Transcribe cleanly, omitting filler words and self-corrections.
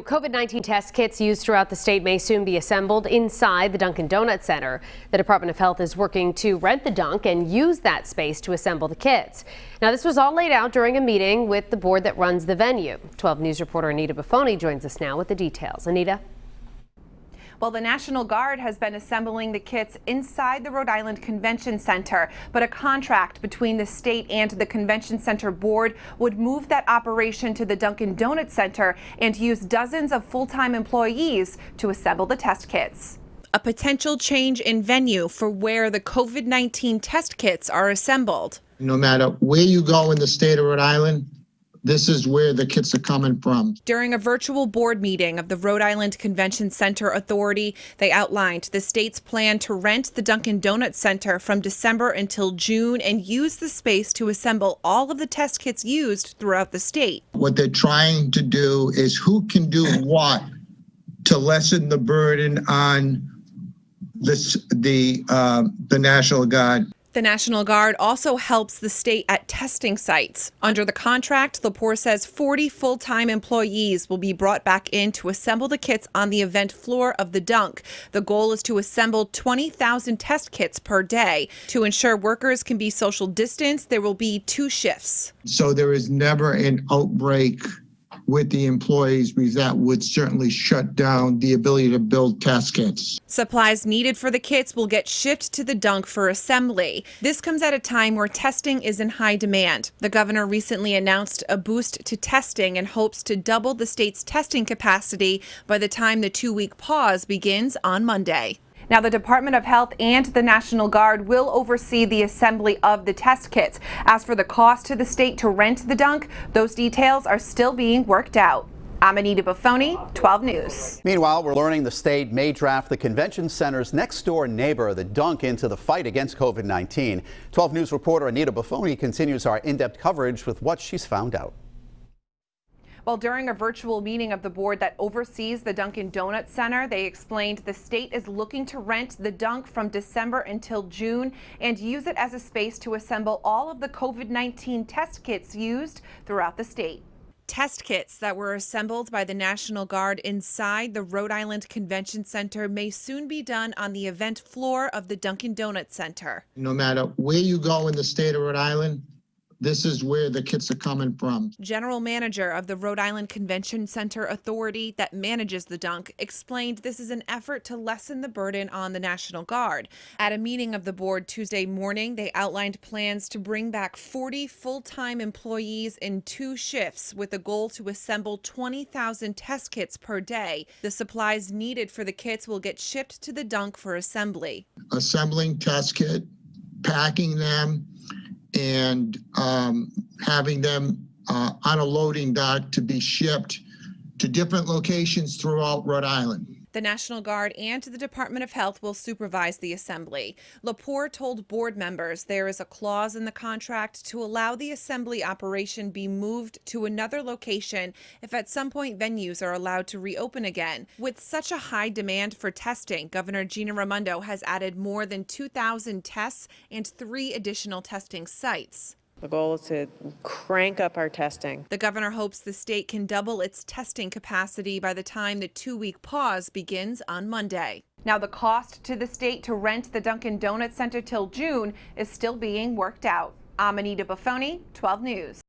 COVID-19 test kits used throughout the state may soon be assembled inside the Dunkin Donuts Center. The Department of Health is working to rent the Dunk and use that space to assemble the kits. Now, this was all laid out during a meeting with the board that runs the venue. 12 News reporter Anita Buffoni joins us now with the details. Anita? Well, the National Guard has been assembling the kits inside the Rhode Island Convention Center, but a contract between the state and the Convention Center board would move that operation to the Dunkin Donuts Center and use dozens of full-time employees to assemble the test kits. A potential change in venue for where the COVID-19 test kits are assembled. No matter where you go in the state of Rhode Island, this is where the kits are coming from. During a virtual board meeting of the Rhode Island Convention Center Authority, they outlined the state's plan to rent the Dunkin Donuts Center from December until June and use the space to assemble all of the test kits used throughout the state. What they're trying to do is who can do what to lessen the burden on the National Guard. The National Guard also helps the state at testing sites. Under the contract, Lepore says 40 full-time employees will be brought back in to assemble the kits on the event floor of the Dunk. The goal is to assemble 20,000 test kits per day. To ensure workers can be social distanced, there will be 2 shifts. So there is never an outbreak with the employees, because that would certainly shut down the ability to build test kits. Supplies needed for the kits will get shipped to the Dunk for assembly. This comes at a time where testing is in high demand. The governor recently announced a boost to testing and hopes to double the state's testing capacity by the time the 2-week pause begins on Monday. Now, the Department of Health and the National Guard will oversee the assembly of the test kits. As for the cost to the state to rent the Dunk, those details are still being worked out. I'm Anita Buffoni, 12 News. Meanwhile, we're learning the state may draft the convention center's next door neighbor, the Dunk, into the fight against COVID-19. 12 News reporter Anita Buffoni continues our in-depth coverage with what she's found out. Well, during a virtual meeting of the board that oversees the Dunkin Donuts Center, they explained the state is looking to rent the Dunk from December until June and use it as a space to assemble all of the COVID-19 test kits used throughout the state. Test kits that were assembled by the National Guard inside the Rhode Island Convention Center may soon be done on the event floor of the Dunkin Donuts Center. No matter where you go in the state of Rhode Island, this is where the kits are coming from. General manager of the Rhode Island Convention Center Authority that manages the Dunk explained this is an effort to lessen the burden on the National Guard. At a meeting of the board Tuesday morning, they outlined plans to bring back 40 full-time employees in 2 shifts with a goal to assemble 20,000 test kits per day. The supplies needed for the kits will get shipped to the Dunk for assembly. Assembling test kit, packing them, and having them on a loading dock to be shipped to different locations throughout Rhode Island. The National Guard and the Department of Health will supervise the assembly. Lepore told board members there is a clause in the contract to allow the assembly operation be moved to another location if at some point venues are allowed to reopen again. With such a high demand for testing, Governor Gina Raimondo has added more than 2,000 tests and 3 additional testing sites. The goal is to crank up our testing. The governor hopes the state can double its testing capacity by the time the 2-week pause begins on Monday. Now, the cost to the state to rent the Dunkin Donuts Center till June is still being worked out. I'm Anita Buffoni, 12 News.